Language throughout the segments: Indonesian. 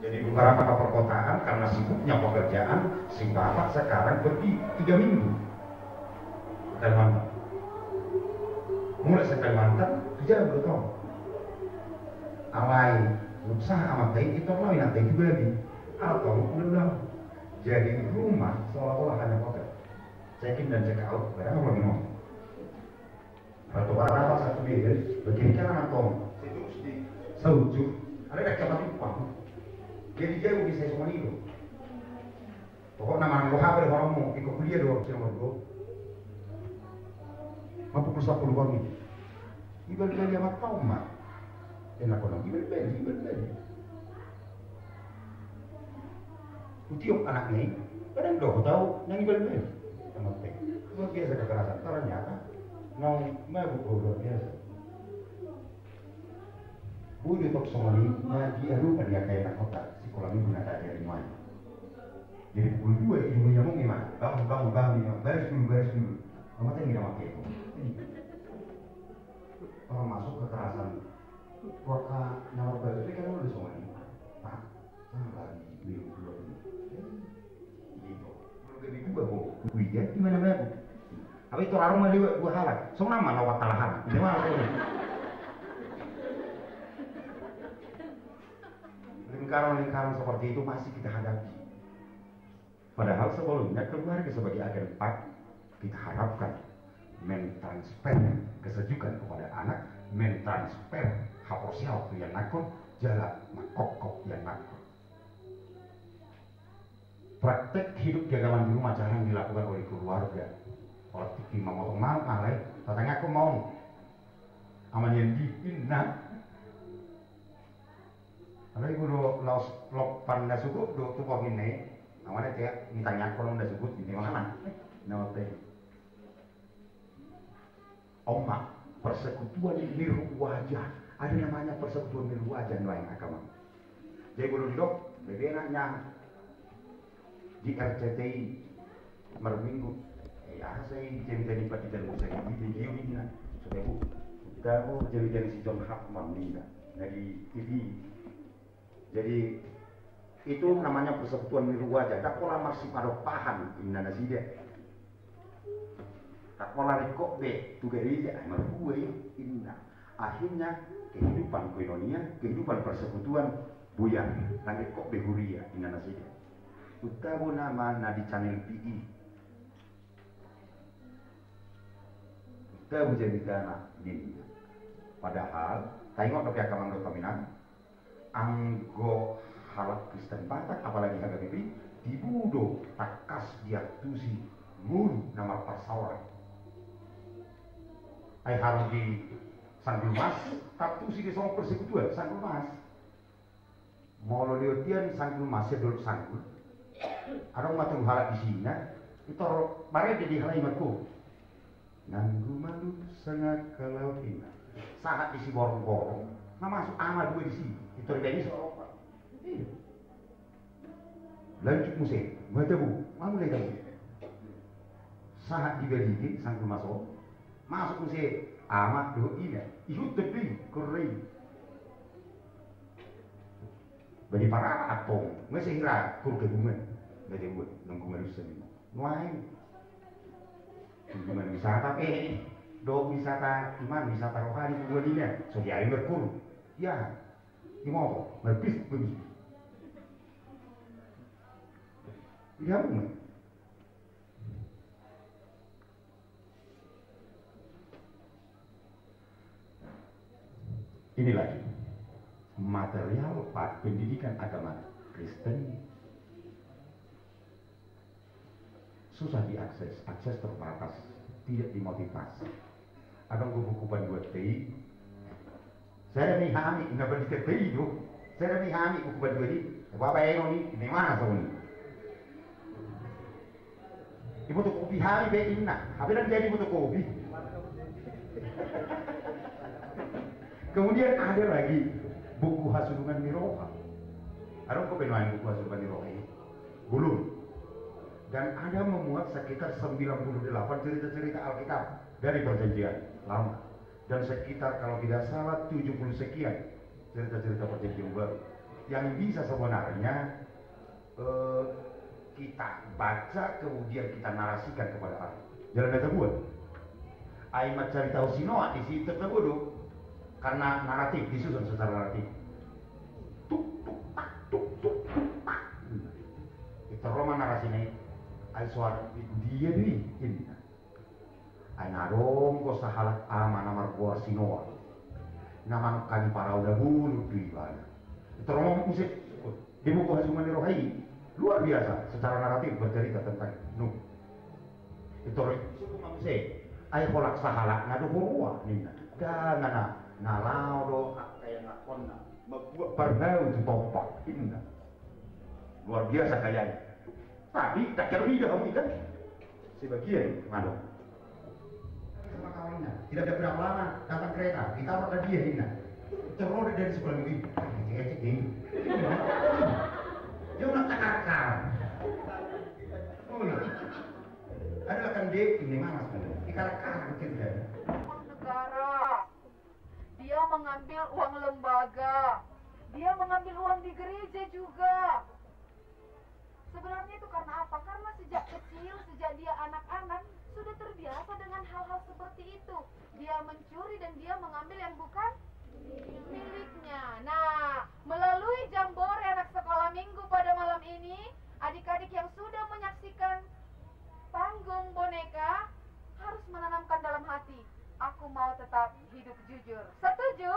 Jadi beberapa ke perkotaan karena sibuknya pekerjaan, si bapak sekarang pergi 3 minggu ke Kalimantan. Mulai ke Kalimantan, kerja bertahun. Alai, usaha amat itu lain nanti juga lagi. Atau udah jadi rumah seolah-olah hanya hotel. Check in dan check out, barang apa lagi mau? Atau barang apa satu biaya, begini kan anak tom. Itu di Sauju, ada dekat mati pang. Jadi dia bisa semua itu. Pokok nama lo apa deh orangmu, ikut kuliah doang sama lo. Mampu kursa puluh orang ini. Ibarat dia mak tahu mak. Enak orang ibarat. Utiok anaknya, kadang doh tahu yang ibarat. Amat teh. Luar biasa kekerasan. Ternyata mau luar biasa. Udah tok sama ini, dia lupa dia kayak anak kota. Sekolah minggu nak ada di mana. Jadi pukul 2 ibunya mau gimana? Bangun, baris dulu. Kamu teh nggak pakai itu. Kalau masuk kekerasan, warga nomor baru itu kan udah semua ini. Pak, lagi minum dulu ini. Gitu. Belum juga kok. Wih, gimana Bu? Apa itu orang mah gua halak. Soalnya mana nawat talahan. Gimana tuh? Lingkaran seperti itu masih kita hadapi. Padahal sebelumnya keluarga sebagai agen 4 kita harapkan mentransfer kesejukan kepada anak, mentransfer hak sosial yang nakon, jalan nakok yang nakon. Praktek hidup jagaman di rumah jarang dilakukan oleh keluarga. Kalau tiki memotong malam alay, katanya aku mau aman yang dihina. Kalau ibu laos lok panda suku do tuh kok ini, awalnya dia ditanya kalau udah sebut ini mana? Nama teh. Oma, persekutuan miru wajah. Ada namanya persekutuan miru wajah lain agama. Jadi belum dok, lebih enaknya di RCTI merminggu. Ya saya jadi pada dalam saya di ini lah. Supaya bu, kamu jadi si John Hakman nih dari TV. Jadi itu namanya persekutuan miru wajah. Tak pola masih pada pahan inna nasida. Tak pola rekok be tuga dia merkuai inna. Akhirnya kehidupan koinonia, kehidupan persekutuan buyar. Dan rekok be huria inna nasida. Utabu nama di channel PI. Utabu jadi dana ini. Padahal tengok dok ya kamang dok kaminan. Anggo halak Kristen Batak apalagi HGP dibudo takas diatusi mun nama persauran ai harus di Sanggul Mas tatusi di sama persekutuan Sanggul Mas molo liotian Sanggul Mas ya dulu Sanggul ada umat halak di sini itu bare jadi halai matku nanggu malu sangat kalau ina saat isi borong-borong nah masuk amal dua di sini itu ini seorang iya lanjut musik mata bu mau mulai kamu saat dibalikin Sanggul masuk musik amat dua ini ikut tepi kering bagi para atong masih hira kurgabungan dari buat nanggungan itu sendiri nuain nanggungan wisata do wisata iman wisata rohani kemudian so di air berkur ya gimana berbis ya benar ini lagi material pendidikan agama Kristen susah diakses, akses terbatas, tidak dimotivasi. Abang buku buat TI saya nih hami nggak berdikit TI itu saya nih hami buku buat ini apa yang ini mana tuh ini ibu tuh kopi hari be inna apa dan jadi ibu tuh kopi kemudian ada lagi buku Hasulungan Miroha ada kok benuan buku Hasulungan Miroha ini belum dan ada memuat sekitar 98 cerita-cerita Alkitab dari perjanjian lama dan sekitar kalau tidak salah 70 sekian cerita-cerita perjanjian baru yang bisa sebenarnya kita baca kemudian kita narasikan kepada orang. Jalan baca buat. Aimat cari tahu sinoa di situ tersebut karena naratif disusun secara naratif. Tuk tuk tak tuk tuk tuk tak. Itu Roma narasinya. Ai suara dia ini. Ai narong ko sahalat ama namar buar sinoa. Nama kali para udah bulu pribadi. Itu Roma musik di buku Hasuman Rohai luar biasa secara naratif bercerita tentang Nuh. Itu suku manusia. Ai kolak sahalak ngadu hurua nina. Gana nalau do kayak ngakonna. Membuat parbau itu tompak inna. Luar biasa kayaknya. Tapi tak kira dia kamu kan sebagian ngadu. Sama kawannya tidak ada berapa lama datang kereta ditawarkan dia inna. Teror dari sebelah negeri. Cek ini. Dia nak takar. Adalah kan dia ini mana sebenarnya? Dikarakar mungkin kan? Uang negara. Dia mengambil uang lembaga. Dia mengambil uang di gereja juga. Sebenarnya itu karena apa? Karena sejak kecil, sejak dia anak-anak sudah terbiasa dengan hal-hal seperti itu. Dia mencuri dan dia mengambil yang bukan miliknya. Nah, melalui jambore anak sekolah minggu pada malam ini, adik-adik yang sudah menyaksikan panggung boneka harus menanamkan dalam hati, aku mau tetap hidup jujur. Setuju?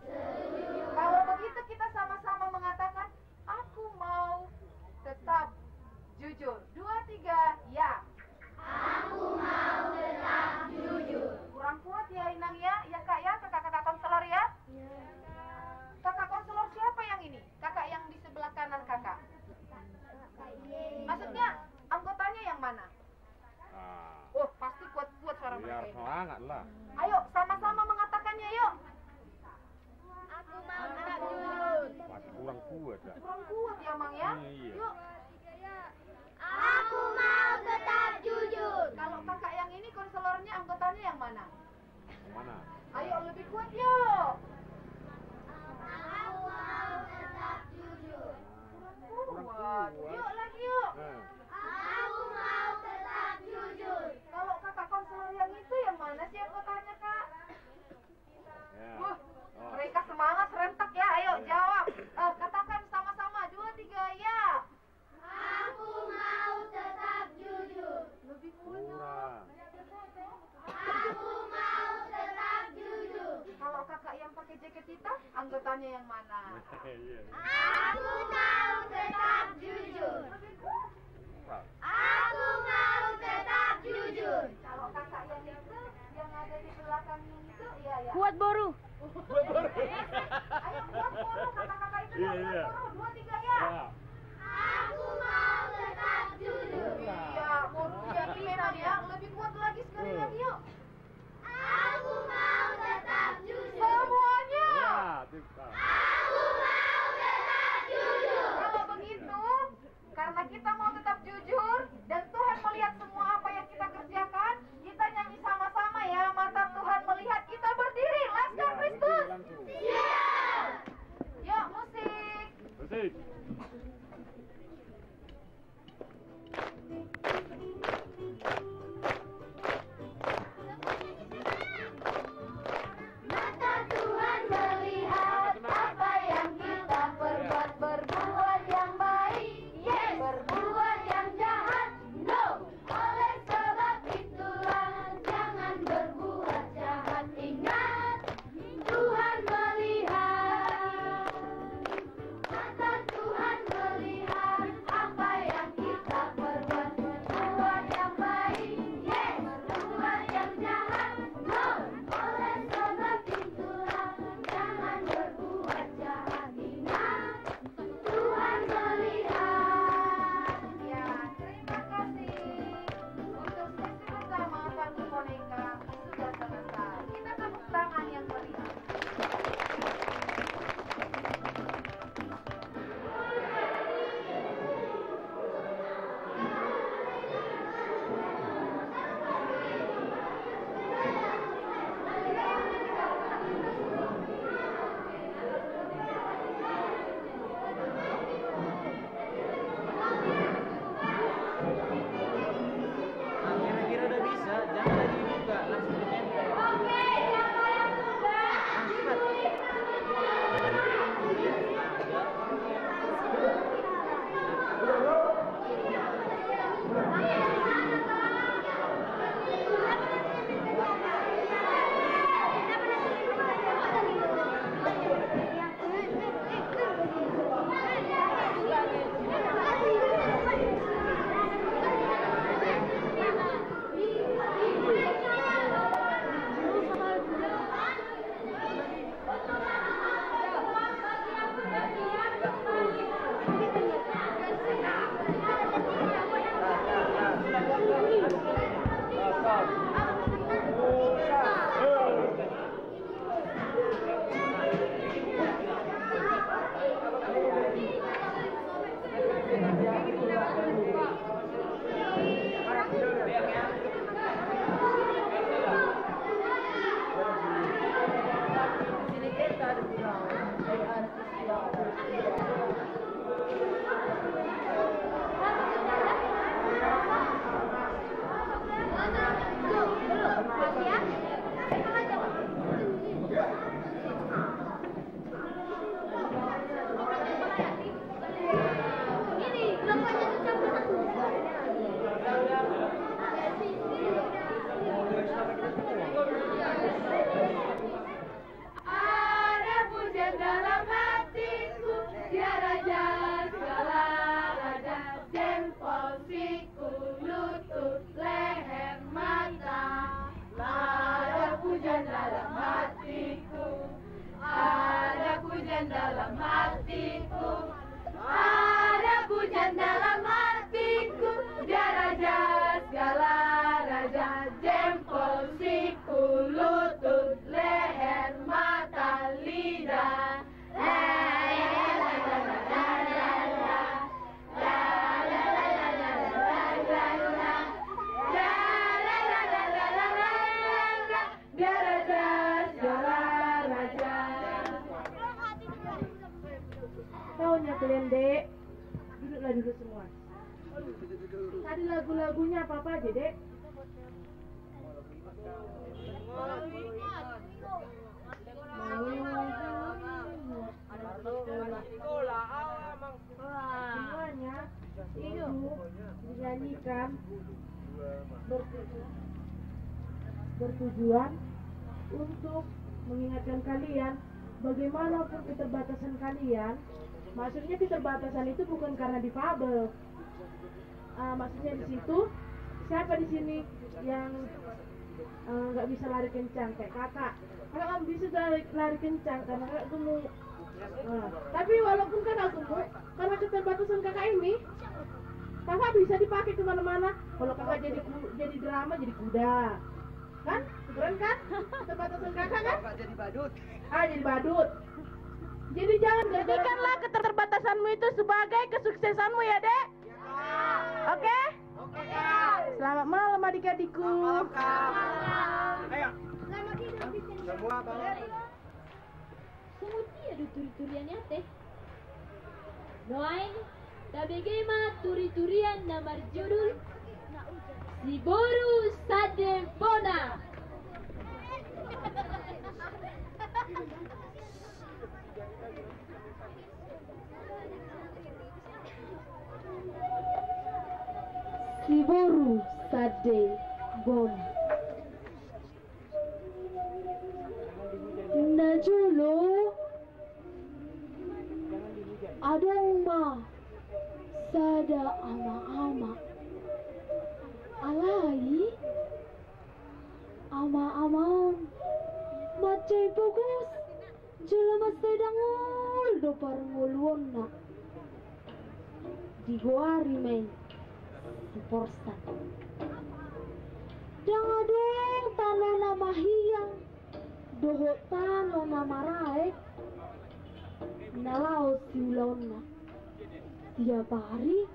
Setuju. Kalau begitu kita sama-sama mengatakan, aku mau tetap jujur. 2, 3, ya. Aku mau tetap jujur. Kurang kuat ya Inang ya, ya kak ya, kakak-kakak konselor ya. Kakak konselor siapa yang ini? Kakak yang di sebelah kanan kakak. Maksudnya anggotanya yang mana? Oh, pasti kuat-kuat suara mereka ini. Semangat lah. Ayo, sama-sama mengatakannya yuk. Aku mau tetap jujur. Masih kurang kuat ya. Kurang kuat ya, Mang ya. Iya. Yuk. Aku mau tetap jujur. Kalau kakak yang ini konselornya anggotanya yang mana? Yang mana? Ayo lebih kuat yuk. Aku mau tetap jujur. Kurang kuat. Yuk lagi yuk. Aku mau tetap jujur. Kalau kakak konselor yang itu yang mana sih anggotanya kak? Ya. Mereka semangat serentak ya. Ayo jawab. Katakan sama-sama 2, 3 ya. Aku mau tetap jujur. Lebih kuat. Kurang. Aku mau tetap jujur. Kalau kakak yang pakai jaket hitam, anggotanya yang mana? Iya. Aku mau tetap jujur. Aku mau tetap jujur. Kalau kakak yang itu, yang ada di belakang itu, iya ya. Kuat boru. Ayo kuat boru, kakak-kakak itu Iya, kuat iya. boru, 2, 3 ya. Aku mau tetap jujur. Iya, borunya Tina ya. Lebih kuat lagi sekali lagi yuk. Aku mau tetap jujur. Semuanya. Ya, tiba. Aku mau tetap jujur. Kalau begitu, karena kita mau tetap jujur dan Tuhan melihat semua apa yang kita kerjakan, kita nyanyi sama-sama ya. Mata Tuhan melihat kita berdiri. Laskar Kristus. Langsung. Siap. Yuk musik. Musik. pujian dalam hatiku, ada pujian dalam hatiku. Dia raja segala raja, jempol, siku, lutut, leher, mata, lidah. Taunya kalian, Dek. Duduklah dulu semua. Tadi lagu-lagunya apa aja, Dek? Semuanya itu dinyanyikan bertujuan untuk mengingatkan kalian bagaimanapun keterbatasan kalian. Maksudnya keterbatasan itu bukan karena difabel. Maksudnya di situ siapa di sini yang nggak bisa lari kencang kayak kakak? Kakak kan bisa lari kencang karena kakak gemuk. Tapi walaupun kakak gemuk, karena keterbatasan kakak ini, kakak bisa dipakai kemana-mana. Kalau kakak jadi drama, jadi kuda, kan? Keren kan? Keterbatasan kakak kan? Jadi badut. Jadi badut. Jadi jangan jadikanlah keterbatasanmu itu sebagai kesuksesanmu ya, Dek. Oke? Selamat malam adik-adikku. Ayo. Semua bangun. Semuti ada turi-turiannya teh. Noain, tabegema turi-turian nama judul Si Boru Sade Bona. Si Boru Sade Bona. Najulo adong ma sada ama-ama alai ama-amaon macai bagus jelema sedangol do parnguluon na digoari men suporsan dangadong tano nama hiyang doho tano nama raek nalao si ulona tiap hari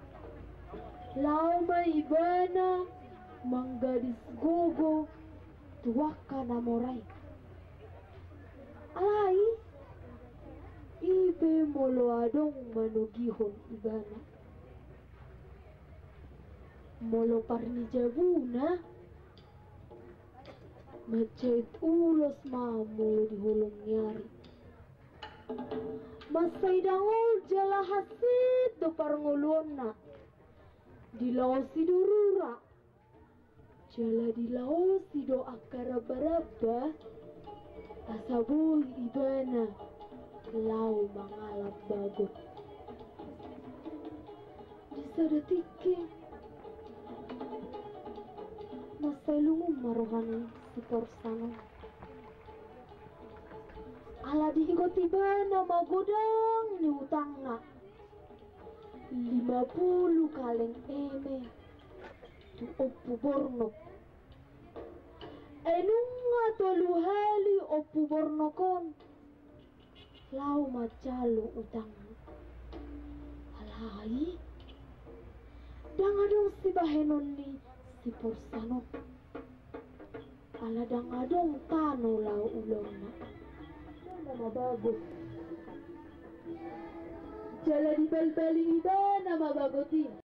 lau maibana manggadis gogo tuaka namorai alai ibe molo adong manugihon ibana molo parni jabuna macet ulos mamu di hulung nyari masay dangol jala hasit do parngulon na dilaw si durura jala dilaw si do akara baraba asaboy ibana law mangalap bagot disadatike masay lungum marohan si porsano ala diikot tiba nama godang ni utang na 50 kaleng eme tu opu borno enunga tolu hali opu borno kon lau macalo utang alai dangadong si bahenon ni si porsano ala dangadong tano lau ulong na nama bagus jala di bal-bali iba nama bagoti